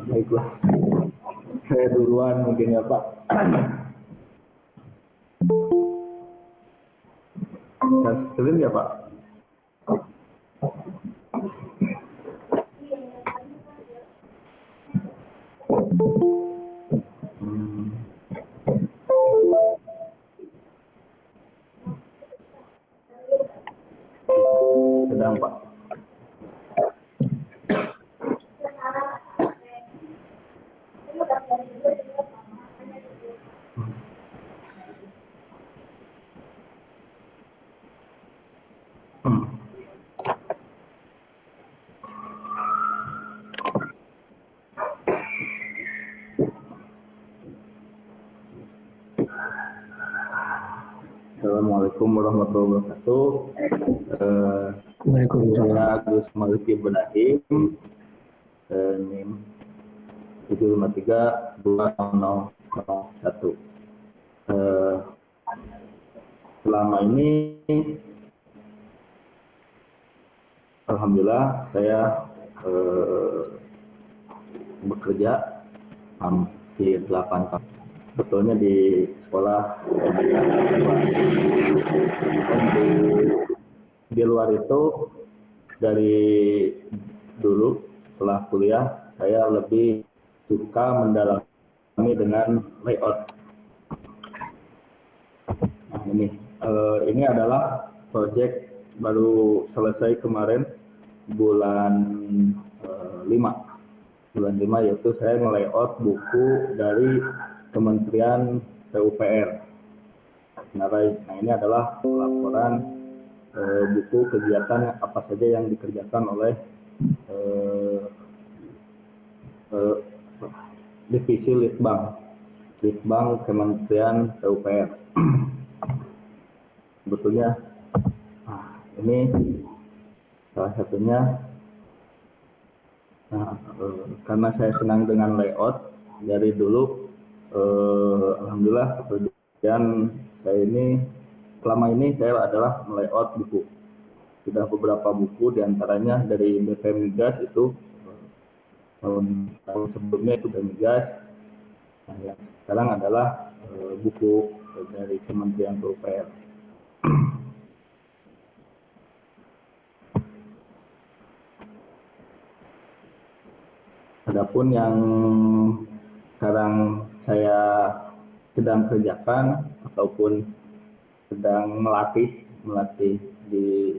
Baiklah, saya duluan mungkin ya Pak. Dan screen ya Pak. Sedang Pak. Assalamualaikum warahmatullahi wabarakatuh. Saya Gus Malik Ibrahim, NIM 753-2001. Selama ini, alhamdulillah saya bekerja hampir 8 tahun. Sebetulnya di sekolah di luar itu dari dulu setelah kuliah saya lebih suka mendalami dengan layout. Nah, ini adalah proyek baru selesai kemarin bulan 5 yaitu saya nge-layout buku dari Kementerian PUPR. Nah, ini adalah laporan buku kegiatan apa saja yang dikerjakan oleh Divisi Litbang Kementerian PUPR. Sebetulnya ini salah satunya. Karena saya senang dengan layout dari dulu, alhamdulillah pekerjaan saya ini selama ini saya adalah layout buku. Sudah beberapa buku diantaranya dari BPM Migas itu tahun sebelumnya itu BPM Migas. Nah, yang sekarang adalah buku dari Kementerian PUPR. Adapun yang sekarang saya sedang kerjakan ataupun sedang melatih di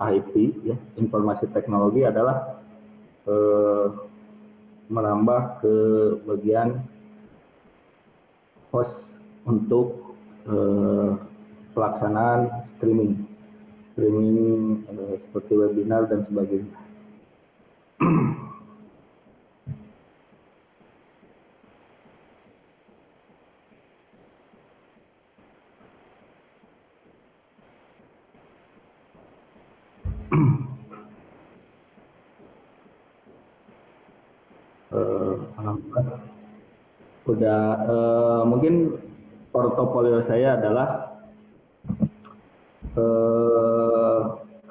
IT, ya, informasi teknologi adalah merambah ke bagian host untuk pelaksanaan streaming seperti webinar dan sebagainya. Mungkin portofolio saya adalah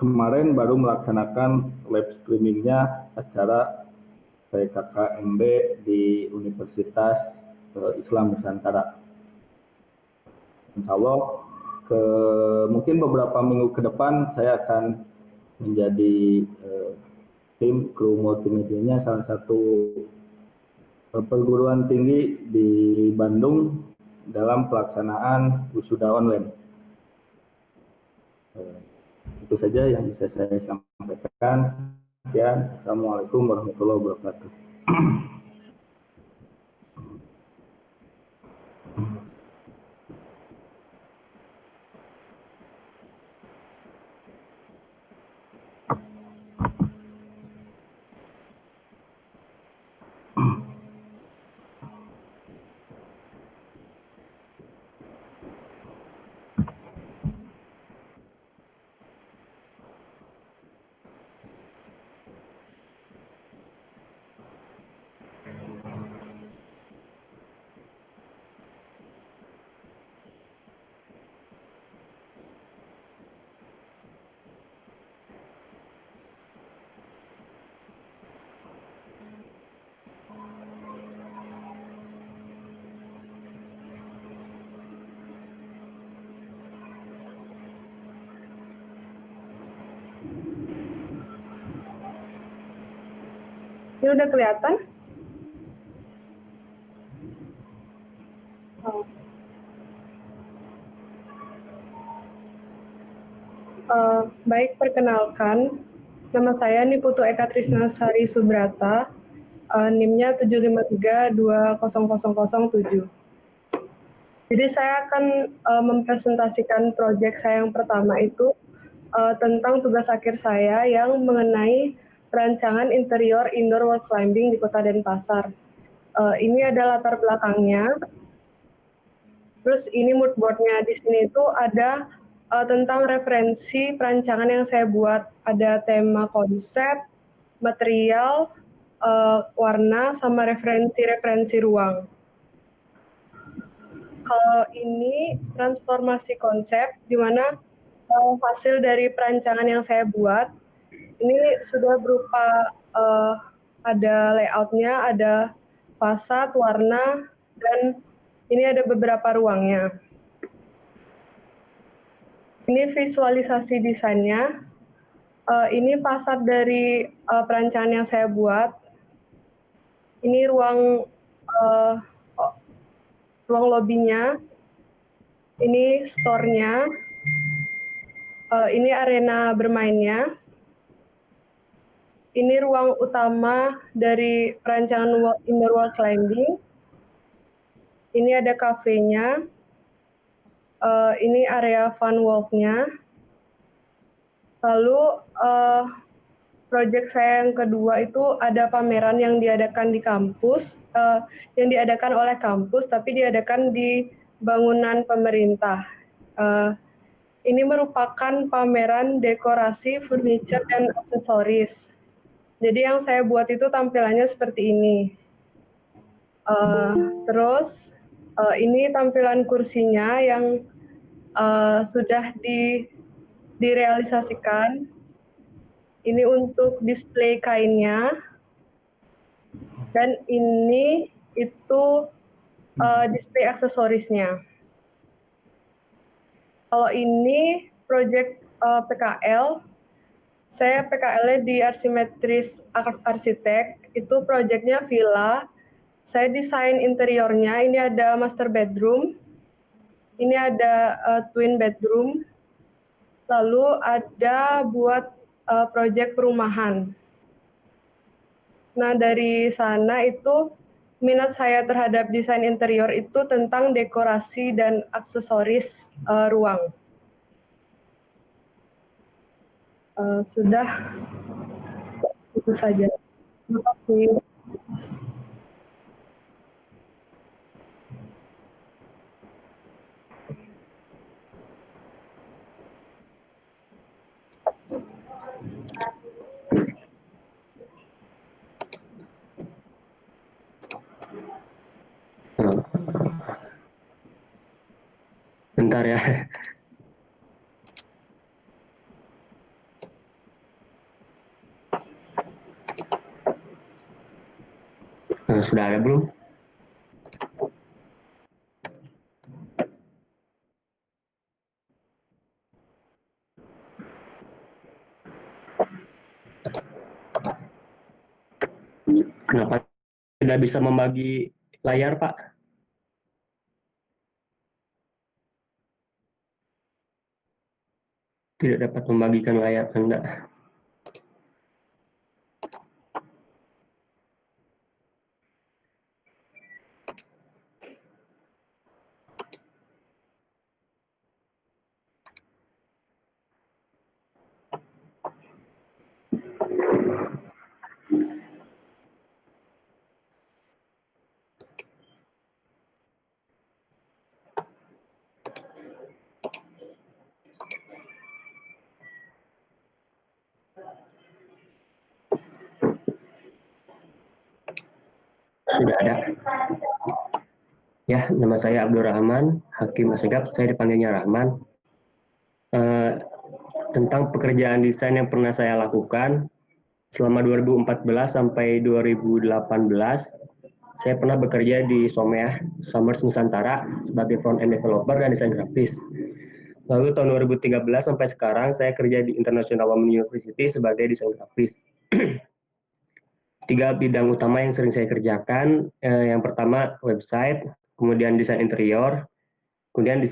kemarin baru melaksanakan live streamingnya acara PKKMB di Universitas Islam Nusantara. Insya Allah mungkin beberapa minggu ke depan saya akan menjadi tim kru multimedianya salah satu perguruan tinggi di Bandung dalam pelaksanaan wisuda online. Itu saja yang bisa saya sampaikan. Sekian. Assalamualaikum warahmatullahi wabarakatuh. Ini udah kelihatan? Oh. Baik, perkenalkan. Nama saya Niputu Eka Trisnasari Subrata, NIM-nya 753200007. Jadi saya akan mempresentasikan proyek saya yang pertama itu tentang tugas akhir saya yang mengenai perancangan interior indoor wall climbing di Kota Denpasar. Ini ada latar belakangnya. Terus ini mood board-nya di sini itu ada tentang referensi perancangan yang saya buat. Ada tema konsep, material, warna, sama referensi-referensi ruang. Kalau ini transformasi konsep, di mana hasil dari perancangan yang saya buat, ini sudah berupa ada layout-nya, ada fasad, warna, dan ini ada beberapa ruangnya. Ini visualisasi desainnya. Ini fasad dari perancangan yang saya buat. Ini ruang lobbynya. Ini store-nya. Ini arena bermainnya. Ini ruang utama dari perancangan indoor wall climbing. Ini ada kafenya. Ini area fun walk-nya. Lalu proyek saya yang kedua itu ada pameran yang diadakan di kampus, yang diadakan oleh kampus tapi diadakan di bangunan pemerintah. Ini merupakan pameran dekorasi, furniture, dan aksesoris. Jadi yang saya buat itu tampilannya seperti ini. Terus ini tampilan kursinya yang sudah direalisasikan. Ini untuk display kainnya. Dan ini itu display aksesorisnya. Kalau ini proyek PKL, saya PKL-nya di Arsimetris Arsitek, itu proyeknya villa. Saya desain interiornya, ini ada master bedroom, ini ada twin bedroom, lalu ada buat proyek perumahan. Nah, dari sana itu minat saya terhadap desain interior itu tentang dekorasi dan aksesoris ruang. Sudah, itu saja. Terima kasih. Bentar ya. Sudah ada belum? Kenapa tidak bisa membagi layar, Pak? Tidak dapat membagikan layar Anda. Sudah ada. Ya, nama saya Abdul Rahman, Hakim Asegaf, saya dipanggilnya Rahman. Tentang pekerjaan desain yang pernah saya lakukan, selama 2014 sampai 2018, saya pernah bekerja di Someah, Summers Nusantara, sebagai front-end developer dan desain grafis. Lalu tahun 2013 sampai sekarang, saya kerja di International Women University sebagai desain grafis. tiga bidang utama yang sering saya kerjakan. Yang pertama website, kemudian desain interior, kemudian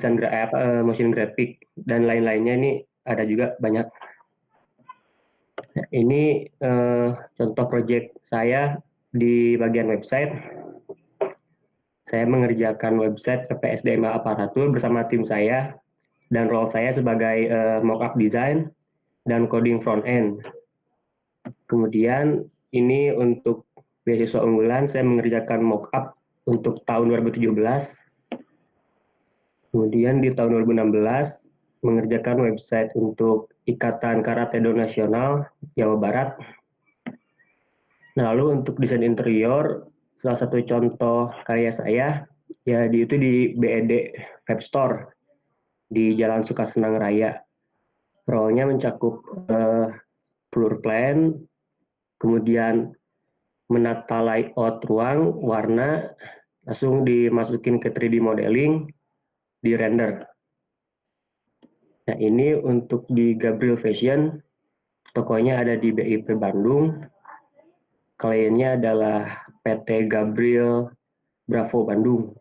motion graphic, dan lain-lainnya ini ada juga banyak. Nah, ini contoh proyek saya di bagian website. Saya mengerjakan website PSDMA aparatur bersama tim saya, dan role saya sebagai mockup design dan coding front end. Kemudian ini untuk beasiswa unggulan saya mengerjakan mockup untuk tahun 2017. Kemudian di tahun 2016 mengerjakan website untuk Ikatan Karate Do Nasional Jawa Barat. Nah, lalu untuk desain interior, salah satu contoh karya saya ya itu di BED Web Store di Jalan Sukasenang Raya. Role-nya mencakup floor plan, kemudian menata layout ruang, warna, langsung dimasukin ke 3D modeling, di render. Nah, ini untuk di Gabriel Fashion, tokonya ada di BIP Bandung, kliennya adalah PT Gabriel Bravo Bandung.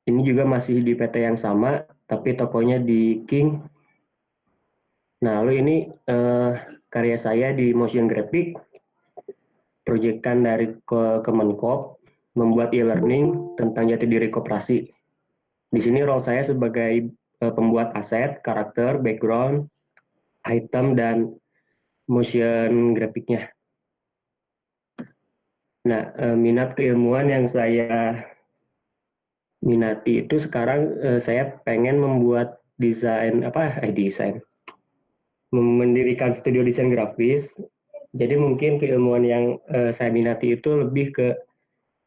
Ini juga masih di PT yang sama, tapi tokonya di King. Nah, lalu ini karya saya di motion graphic, proyekan dari Kemenkop, membuat e-learning tentang jati diri koperasi. Di sini role saya sebagai pembuat aset, karakter, background, item, dan motion grafiknya. Nah, minat keilmuan yang saya minati itu sekarang saya pengen membuat mendirikan studio desain grafis. Jadi mungkin keilmuan yang saya minati itu lebih ke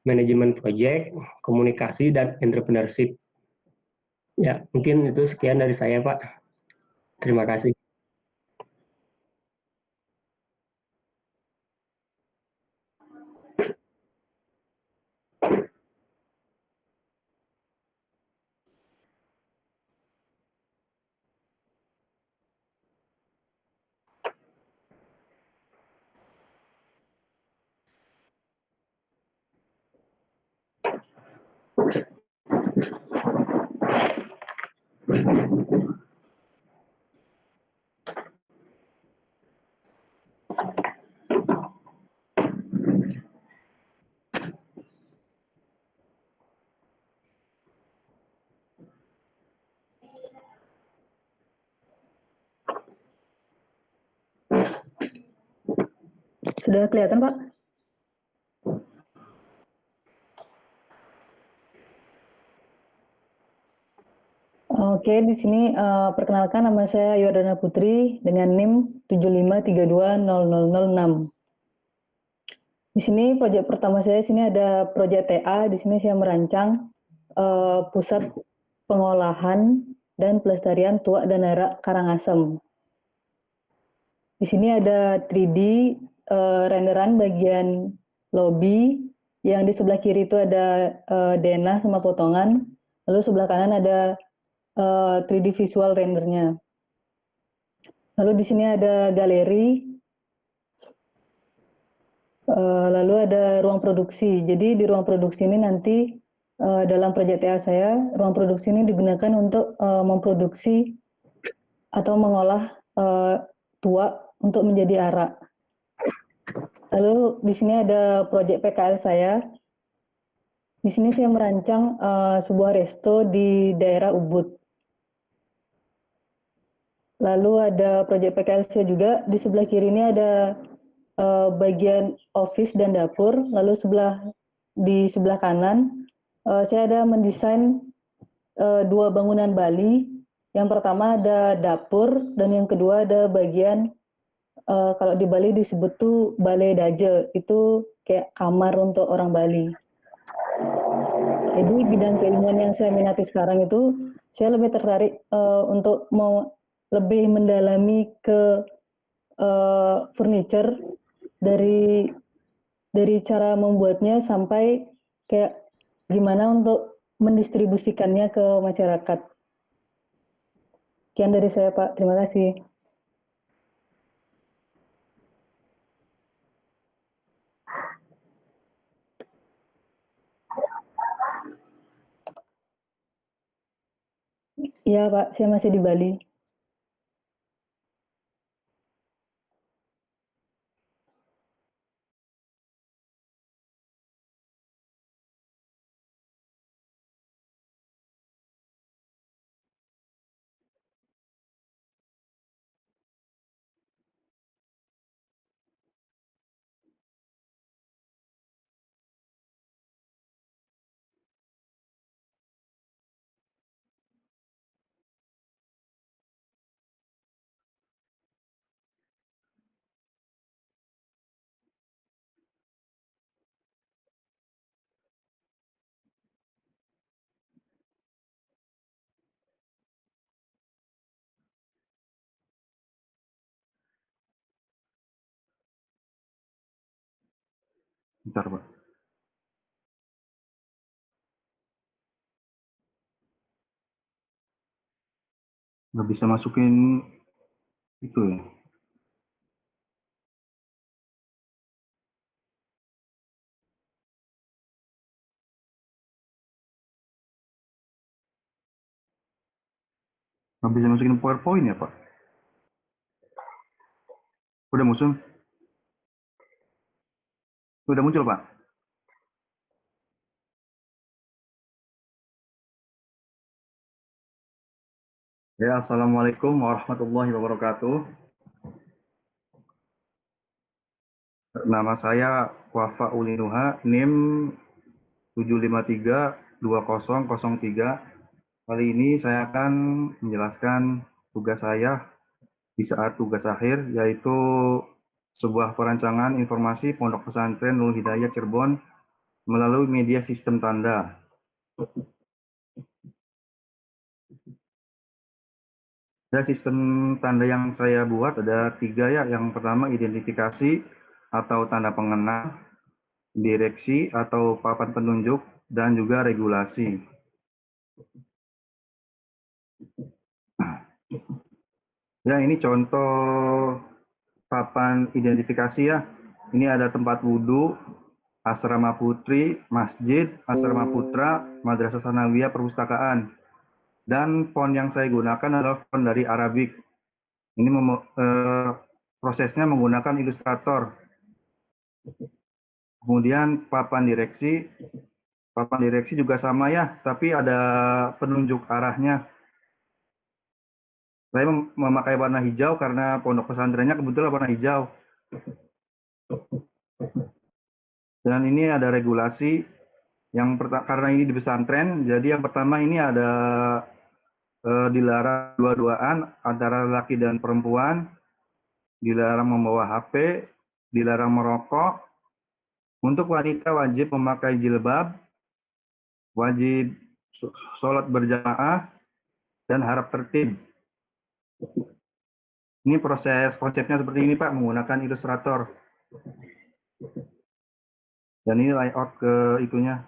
manajemen proyek, komunikasi, dan entrepreneurship. Ya, mungkin itu sekian dari saya, Pak. Terima kasih. Sudah kelihatan, Pak? Oke, di sini perkenalkan, nama saya Yordana Putri dengan NIM 75320006. Di sini proyek pertama saya, sini ada proyek TA. Di sini saya merancang pusat pengolahan dan pelestarian tuak dan arak Karangasem. Di sini ada 3D renderan bagian lobby, yang di sebelah kiri itu ada denah sama potongan, lalu sebelah kanan ada 3D visual rendernya. Lalu di sini ada galeri, lalu ada ruang produksi. Jadi di ruang produksi ini nanti dalam proyek TA saya, ruang produksi ini digunakan untuk memproduksi atau mengolah tuak untuk menjadi arak. Lalu di sini ada proyek PKL saya. Di sini saya merancang sebuah resto di daerah Ubud. Lalu ada proyek PKL saya juga. Di sebelah kiri ini ada bagian office dan dapur. Lalu di sebelah kanan saya ada mendesain dua bangunan Bali. Yang pertama ada dapur, dan yang kedua ada bagian kalau di Bali disebut tuh balai daje, itu kayak kamar untuk orang Bali. Jadi bidang keilmuan yang saya minati sekarang itu, saya lebih tertarik untuk mau lebih mendalami ke furniture, dari cara membuatnya sampai kayak gimana untuk mendistribusikannya ke masyarakat. Sekian dari saya, Pak. Terima kasih. Iya Pak, saya masih di Bali. Bentar, Pak. Nggak bisa masukin itu ya. Nggak bisa masukin PowerPoint ya, Pak. Udah muncul? Udah muncul, Pak. Ya, Assalamualaikum warahmatullahi wabarakatuh. Nama saya Wafa Ulinuha, NIM 7532003. Kali ini saya akan menjelaskan tugas saya di saat tugas akhir, yaitu sebuah perancangan informasi Pondok Pesantren Nurul Hidayah Cirebon melalui media sistem tanda. Ya, sistem tanda yang saya buat ada 3 ya. Yang pertama identifikasi atau tanda pengenal, direksi atau papan penunjuk, dan juga regulasi. Ya, ini contoh papan identifikasi ya. Ini ada tempat wudhu, asrama putri, masjid, asrama putra, madrasah sanawiyah, perpustakaan. Dan font yang saya gunakan adalah font dari Arabic. Ini prosesnya menggunakan Illustrator. Kemudian papan direksi juga sama ya, tapi ada penunjuk arahnya. Saya memakai warna hijau karena pondok pesantrennya kebetulan warna hijau. Dan ini ada regulasi yang karena ini di pesantren, jadi yang pertama ini ada dilarang dua-duaan antara laki dan perempuan, dilarang membawa HP, dilarang merokok. Untuk wanita wajib memakai jilbab, wajib sholat berjamaah, dan harap tertib. Ini proses konsepnya seperti ini Pak, menggunakan Illustrator. Dan ini layout ke itunya,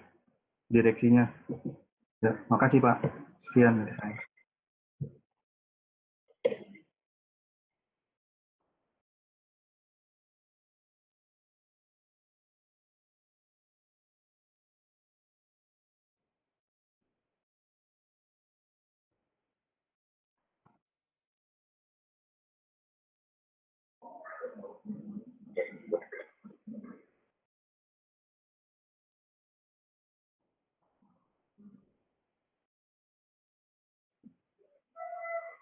direksinya. Ya, makasih Pak. Sekian dari saya.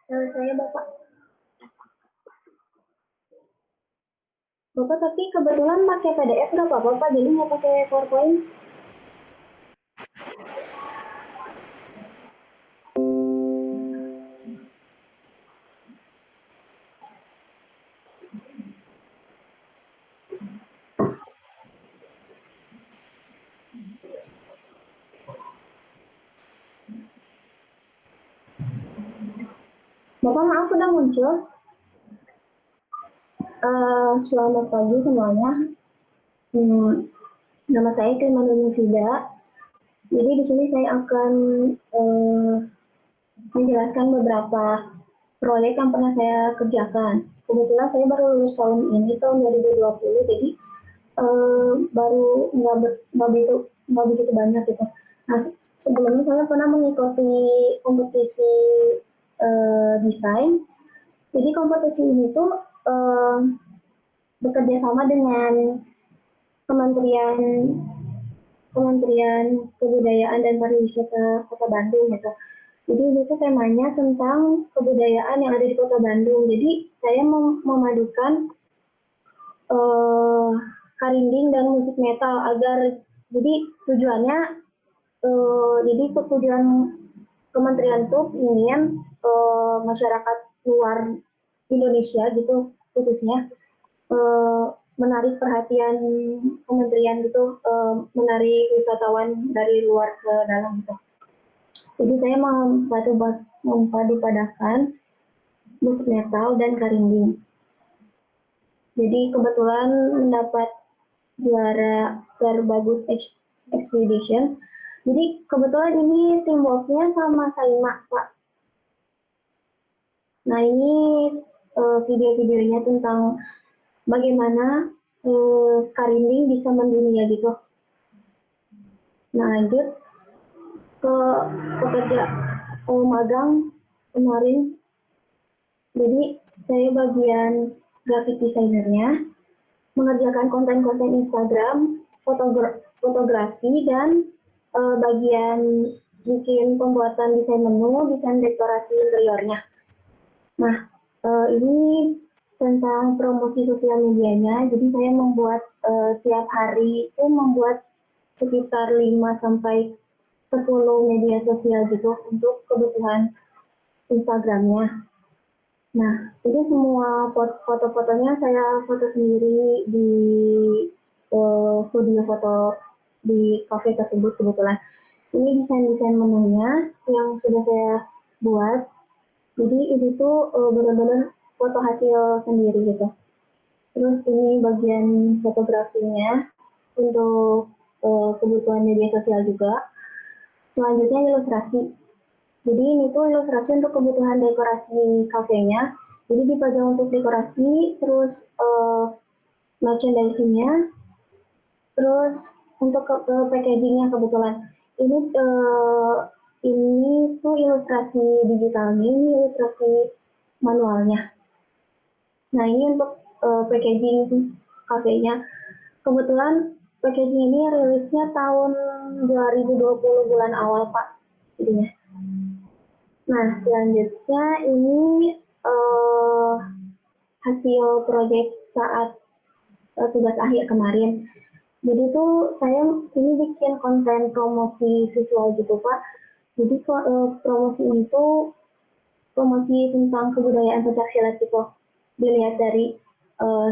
Saya Bapak. Bapak tapi kebetulan pakai PDF nggak apa-apa Pak, jadi nggak pakai PowerPoint. Bapak maaf udah muncul. Selamat pagi semuanya. Nama saya Keimanul Fida. Jadi di sini saya akan menjelaskan beberapa proyek yang pernah saya kerjakan. Kebetulan saya baru lulus tahun ini, tahun 2020, jadi baru nggak begitu banyak gitu. Nah, sebelumnya saya pernah mengikuti kompetisi desain. Jadi kompetisi ini tuh bekerja sama dengan Kementerian Kebudayaan dan Pariwisata Kota Bandung gitu. Jadi ini tuh temanya tentang kebudayaan yang ada di Kota Bandung. Jadi saya memadukan karinding dan musik metal agar jadi tujuannya jadi tujuan kementerian tuh ingin masyarakat luar Indonesia gitu khususnya menarik perhatian kementerian gitu, menarik wisatawan dari luar ke dalam gitu. Jadi saya mempadu-padakan musik metal dan karinding. Jadi kebetulan mendapat juara terbagus expedition. Jadi kebetulan ini teamworknya sama Saima, Pak. Nah ini video-videonya tentang bagaimana karinding bisa mendunia gitu. Nah lanjut ke pekerja magang kemarin. Jadi saya bagian graphic designernya, mengerjakan konten-konten Instagram, fotografi, dan bagian bikin pembuatan desain menu, desain dekorasi interiornya. Nah, ini tentang promosi sosial medianya. Jadi saya membuat tiap hari itu membuat sekitar 5-10 media sosial gitu untuk kebutuhan Instagramnya. Nah, jadi semua foto-fotonya saya foto sendiri di studio foto di kafe tersebut kebetulan. Ini desain-desain menunya yang sudah saya buat. Jadi ini tuh benar-benar foto hasil sendiri gitu. Terus ini bagian fotografinya untuk kebutuhan media sosial juga. Selanjutnya ilustrasi. Jadi ini tuh ilustrasi untuk kebutuhan dekorasi kafenya. Jadi dipajang untuk dekorasi, terus merchandising-nya, terus untuk packaging-nya kebetulan. Ini tuh ilustrasi digitalnya, ini ilustrasi manualnya. Nah ini untuk packaging kafenya. Kebetulan packaging ini rilisnya tahun 2020 bulan awal Pak. Jadinya. Nah selanjutnya ini hasil proyek saat tugas akhir kemarin. Jadi tuh saya ini bikin konten promosi visual gitu Pak. Jadi promosi ini tuh promosi tentang kebudayaan pencaksilat gitu. Dilihat dari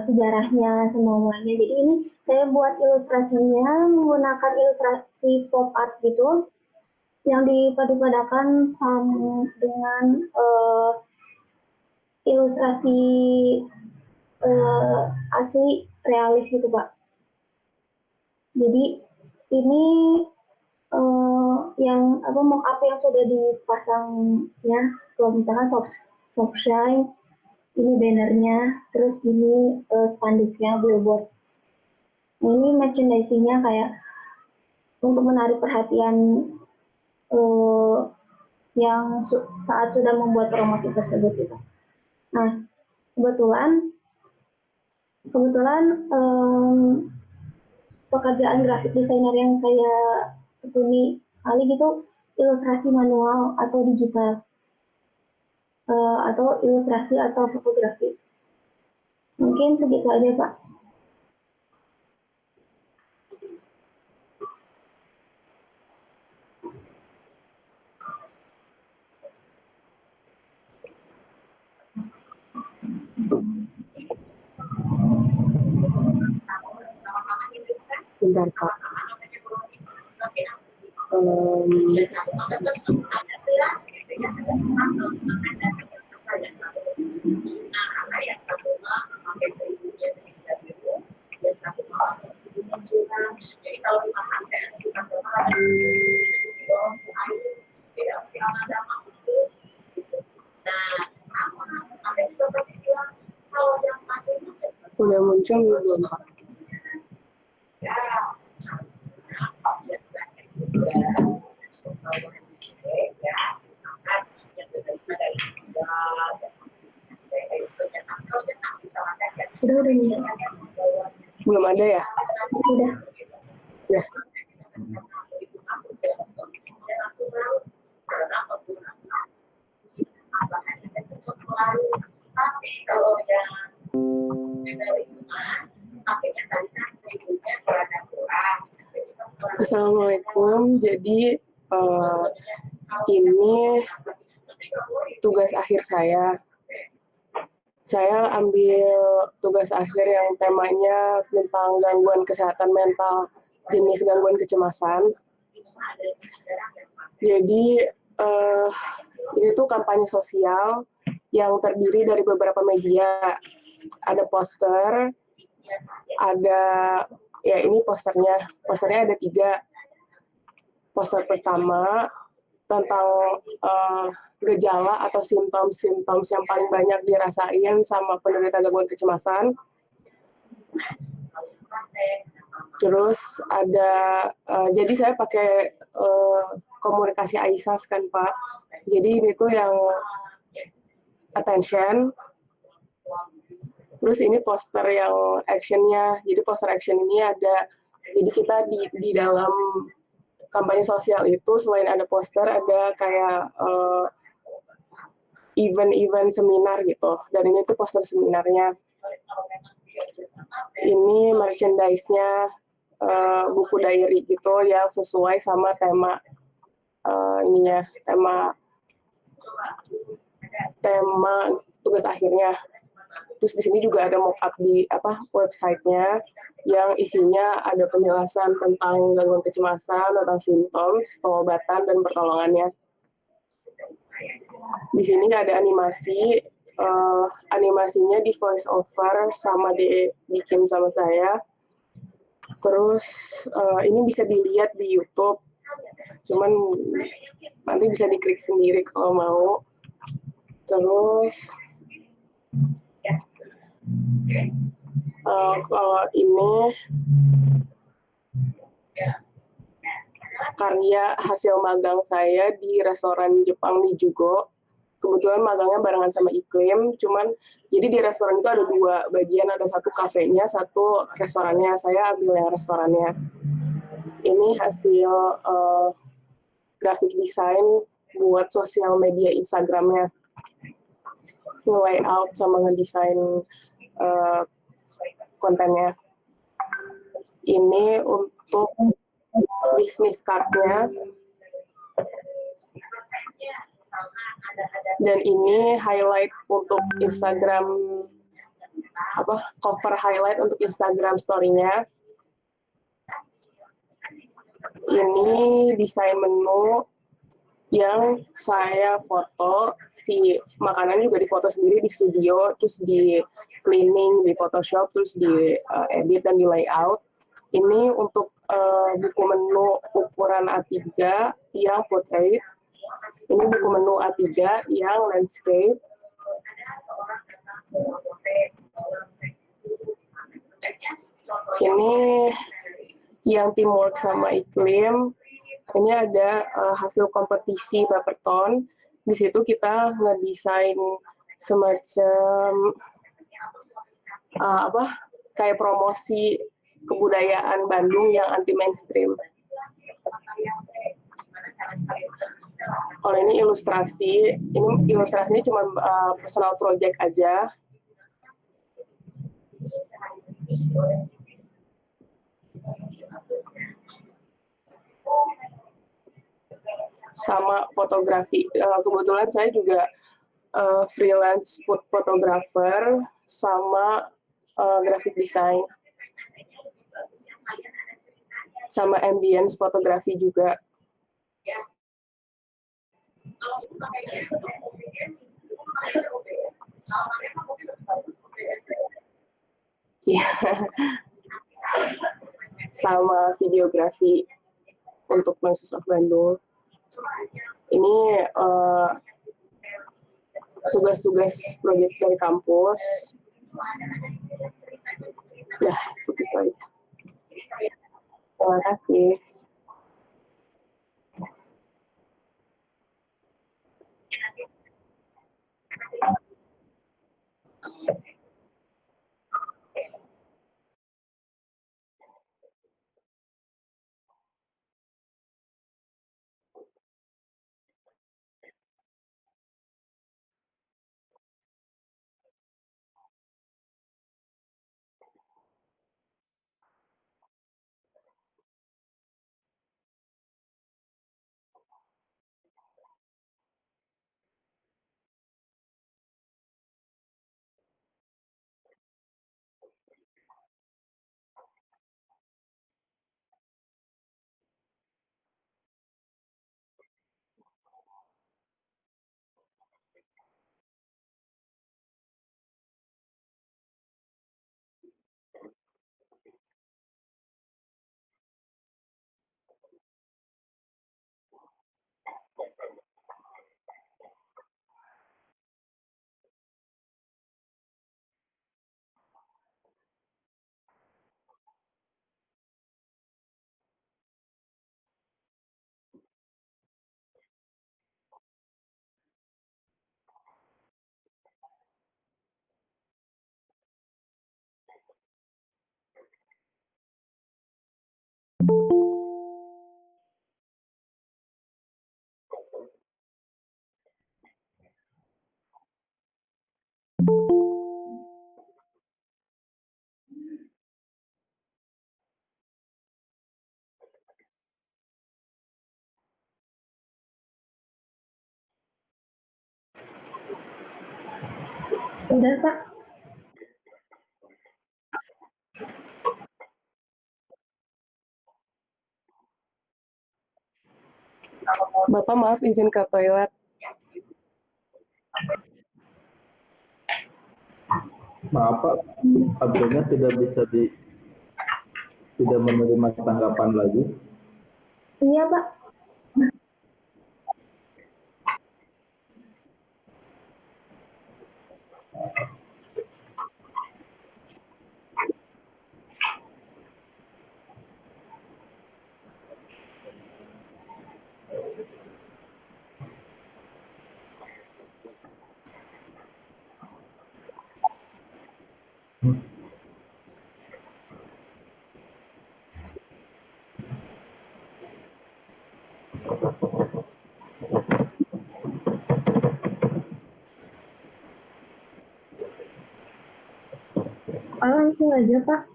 sejarahnya semuanya. Jadi ini saya buat ilustrasinya menggunakan ilustrasi pop art gitu yang dipadu-padakan dengan ilustrasi asli realis gitu Pak. Jadi ini yang mock up yang sudah dipasang ya, kalau misalkan Shopshine, ini bannernya, terus ini spanduknya, billboard. Nah, ini merchandising-nya kayak untuk menarik perhatian yang saat sudah membuat promosi tersebut gitu. Nah, kebetulan pekerjaan grafik desainer yang saya tekuni sekali gitu ilustrasi manual atau digital atau ilustrasi atau fotografi. Mungkin segitu aja Pak. Bentar Pak. Udah muncul belum Pak? Udah nih. Belum ada ya? Udah. Ya. Assalamualaikum. Jadi ini tugas akhir saya. Saya ambil tugas akhir yang temanya tentang gangguan kesehatan mental, jenis gangguan kecemasan. Jadi ini tuh kampanye sosial yang terdiri dari beberapa media. Ada poster, ada, ya ini posternya ada 3. Poster pertama tentang gejala atau simptom-simptom yang paling banyak dirasain sama penderita gangguan kecemasan. Terus ada, jadi saya pakai komunikasi AISAS kan Pak. Jadi ini tuh yang attention. Terus ini poster yang actionnya. Jadi poster action ini ada, jadi kita di dalam kampanye sosial itu selain ada poster ada kayak event-event seminar gitu. Dan ini tuh poster seminarnya. Ini merchandise-nya buku diary gitu yang sesuai sama tema tema tugas akhirnya. Terus di sini juga ada mock-up di website-nya yang isinya ada penjelasan tentang gangguan kecemasan, tentang simptom, pengobatan, dan pertolongannya. Di sini ada animasi, animasinya di voice over sama dibikin sama saya. Terus ini bisa dilihat di YouTube, cuman nanti bisa diklik sendiri kalau mau. Terus kalau ini karya hasil magang saya di restoran Jepang di Jugo. Kebetulan magangnya barengan sama Iklim, cuman jadi di restoran itu ada 2 bagian, ada satu kafenya, satu restorannya. Saya ambil yang restorannya. Ini hasil graphic design buat sosial media Instagramnya. Layout sama ngedesain kontennya. Ini untuk bisnis card-nya. Dan ini highlight untuk Instagram, cover highlight untuk Instagram story-nya. Ini desain menu yang saya foto, si makanan juga difoto sendiri di studio, terus di cleaning, di Photoshop, terus di edit dan di layout. Ini untuk buku menu ukuran A3 yang portrait. Ini buku menu A3 yang landscape. Ini yang teamwork sama Iklim. Ini ada hasil kompetisi paper tone. Di situ kita ngedesain semacam kayak promosi kebudayaan Bandung yang anti mainstream. Kalau ini ilustrasi, ilustrasinya cuma personal project aja. Sama fotografi. Kebetulan saya juga freelance food photographer sama graphic design. Sama ambience fotografi juga. Ya. Sama videografi untuk Mahasiswa of Bandung. Ini tugas-tugas proyek dari kampus. Nah, segitu aja. Terima kasih. Udah, Pak. Bapak maaf izin ke toilet. Maaf Pak, absennya tidak menerima tanggapan lagi. Iya, Pak. Langsung aja, Pak.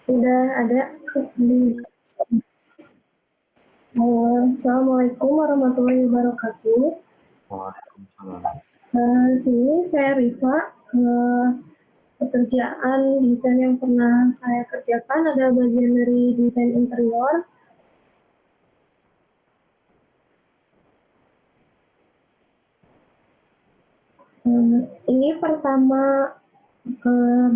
Udah ada. Assalamualaikum warahmatullahi wabarakatuh. Sini saya Rifa. Pekerjaan desain yang pernah saya kerjakan adalah bagian dari desain interior. Ini pertama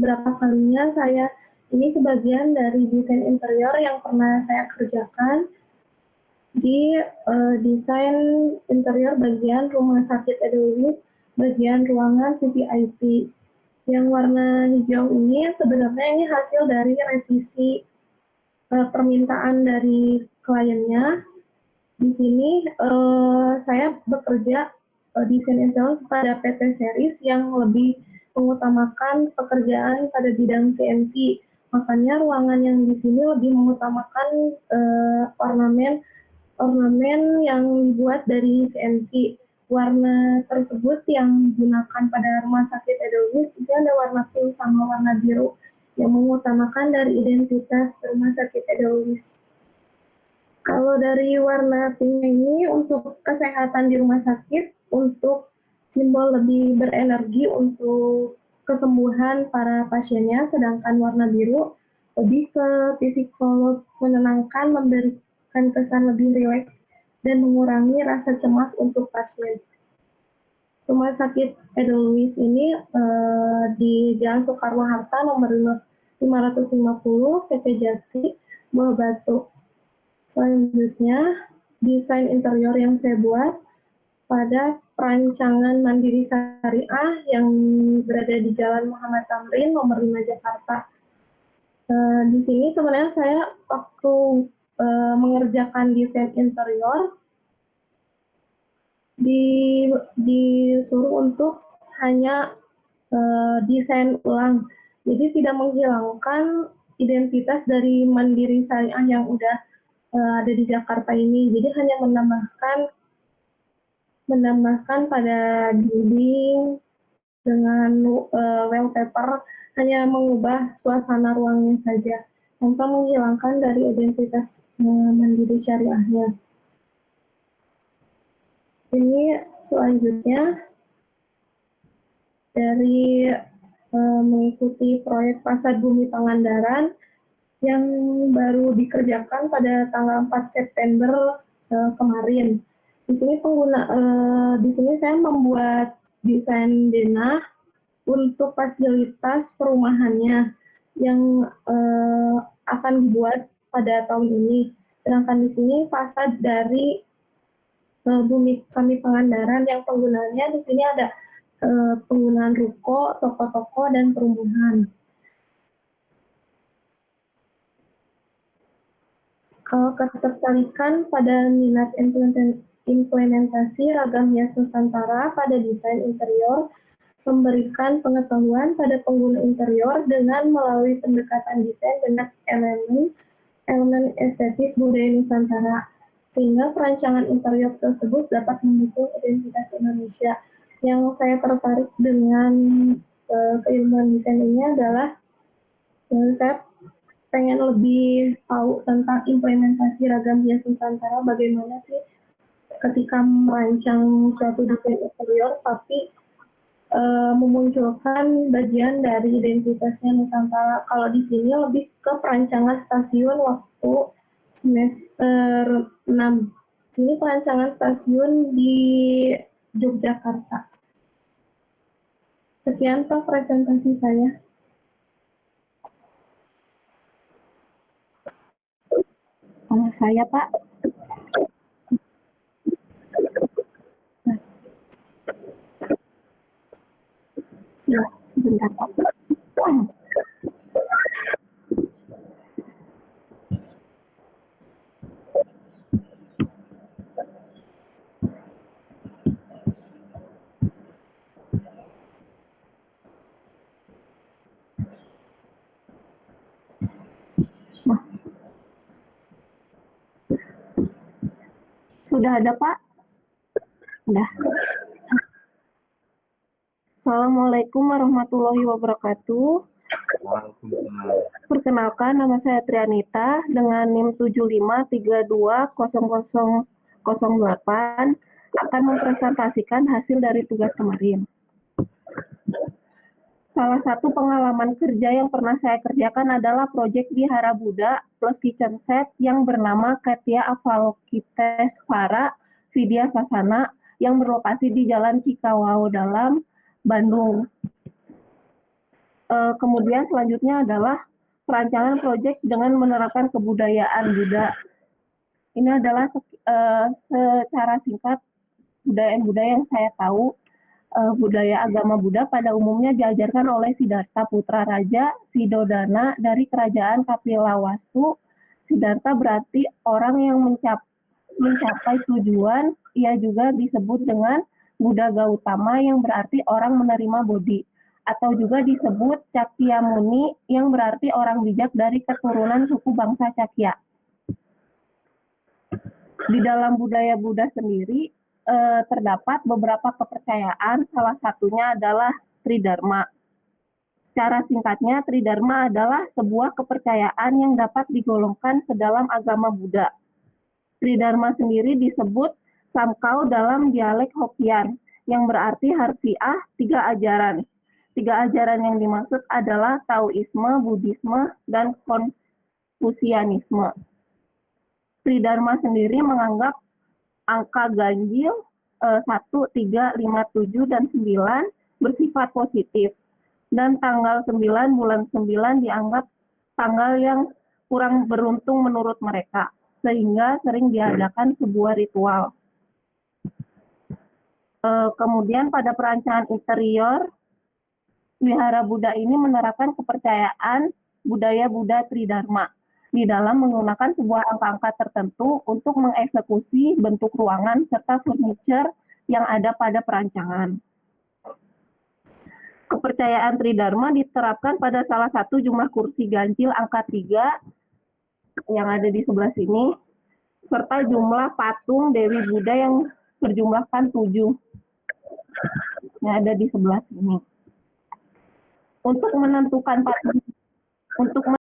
berapa kalinya saya ini sebagian dari desain interior yang pernah saya kerjakan di desain interior bagian rumah sakit Edelweiss, bagian ruangan VVIP. Yang warna hijau ini sebenarnya ini hasil dari revisi permintaan dari kliennya. Di sini saya bekerja desain interior pada PT Series yang lebih mengutamakan pekerjaan pada bidang CNC. Makanya ruangan yang di sini lebih mengutamakan ornamen yang dibuat dari CNC. Warna tersebut yang digunakan pada rumah sakit Edelweiss, di sini ada warna pink sama warna biru yang mengutamakan dari identitas rumah sakit Edelweiss. Kalau dari warna pink ini untuk kesehatan di rumah sakit, untuk simbol lebih berenergi untuk kesembuhan para pasiennya, sedangkan warna biru lebih ke psikolog, menenangkan, memberikan kesan lebih rileks dan mengurangi rasa cemas untuk pasien. Rumah sakit Edelweiss ini di Jalan Soekarno-Hatta nomor 550, Sekejati, Buah Batu. Selanjutnya, desain interior yang saya buat pada perancangan Mandiri Syariah yang berada di Jalan Muhammad Tamrin, nomor 5 Jakarta. Di sini sebenarnya saya waktu mengerjakan desain interior, disuruh untuk hanya desain ulang. Jadi tidak menghilangkan identitas dari Mandiri Syariah yang udah ada di Jakarta ini. Jadi hanya menambahkan pada dinding dengan wallpaper, hanya mengubah suasana ruangnya saja tanpa menghilangkan dari identitas Mandiri Syariahnya. Ini selanjutnya dari mengikuti proyek Pasar Bumi Pangandaran yang baru dikerjakan pada tanggal 4 September kemarin. Di sini saya membuat desain denah untuk fasilitas perumahannya yang akan dibuat pada tahun ini. Sedangkan di sini fasad dari Bumi Kami Pangandaran yang penggunaannya di sini ada penggunaan ruko, toko-toko, dan perumbuhan. Kalau ketertarikan pada minat implementasi ragam hias Nusantara pada desain interior, memberikan pengetahuan pada pengguna interior dengan melalui pendekatan desain dengan elemen estetis budaya Nusantara, sehingga perancangan interior tersebut dapat mendukung identitas Indonesia. Yang saya tertarik dengan keilmuan desain ini adalah saya pengen lebih tahu tentang implementasi ragam hias Nusantara, bagaimana sih ketika merancang suatu desain interior, tapi memunculkan bagian dari identitasnya Nusantara. Kalau di sini lebih ke perancangan stasiun waktu semester 6. Sini perancangan stasiun di Yogyakarta. Sekian Pak presentasi saya. Saya Pak. Ya, sebentar Pak. Sudah ada Pak? Sudah. Assalamualaikum warahmatullahi wabarakatuh. Perkenalkan, nama saya Trianita dengan NIM 75320008 akan mempresentasikan hasil dari tugas kemarin. Salah satu pengalaman kerja yang pernah saya kerjakan adalah proyek Wihara Buddha plus kitchen set yang bernama Katya Avalokitesvara Vidya Sasana yang berlokasi di Jalan Cikawao Dalam, Bandung. Kemudian selanjutnya adalah perancangan proyek dengan menerapkan kebudayaan Buddha. Ini adalah secara singkat budaya-budaya yang saya tahu. Budaya agama Buddha pada umumnya diajarkan oleh Siddhartha putra Raja Sidodana dari kerajaan Kapilawastu. Siddhartha berarti orang yang mencapai tujuan. Ia juga disebut dengan Buddha Gautama yang berarti orang menerima bodhi, atau juga disebut Cakyamuni yang berarti orang bijak dari keturunan suku bangsa Cakya. Di dalam budaya Buddha sendiri terdapat beberapa kepercayaan, salah satunya adalah Tridharma. Secara singkatnya, Tridharma adalah sebuah kepercayaan yang dapat digolongkan ke dalam agama Buddha. Tridharma sendiri disebut Samkhao dalam dialek Hokkien, yang berarti harfiah 3 ajaran. 3 ajaran yang dimaksud adalah Taoisme, Buddhisme, dan Konfusianisme. Tridharma sendiri menganggap angka ganjil 1, 3, 5, 7, dan 9 bersifat positif. Dan tanggal 9, bulan 9 dianggap tanggal yang kurang beruntung menurut mereka, sehingga sering diadakan sebuah ritual. Kemudian pada perancangan interior, Wihara Buddha ini menerapkan kepercayaan budaya Buddha Tridharma di dalam menggunakan sebuah angka-angka tertentu untuk mengeksekusi bentuk ruangan serta furniture yang ada pada perancangan. Kepercayaan Tridharma diterapkan pada salah satu jumlah kursi ganjil angka 3 yang ada di sebelah sini, serta jumlah patung Dewi Buddha yang berjumlahkan 7 yang ada di sebelah sini. Untuk menentukan patung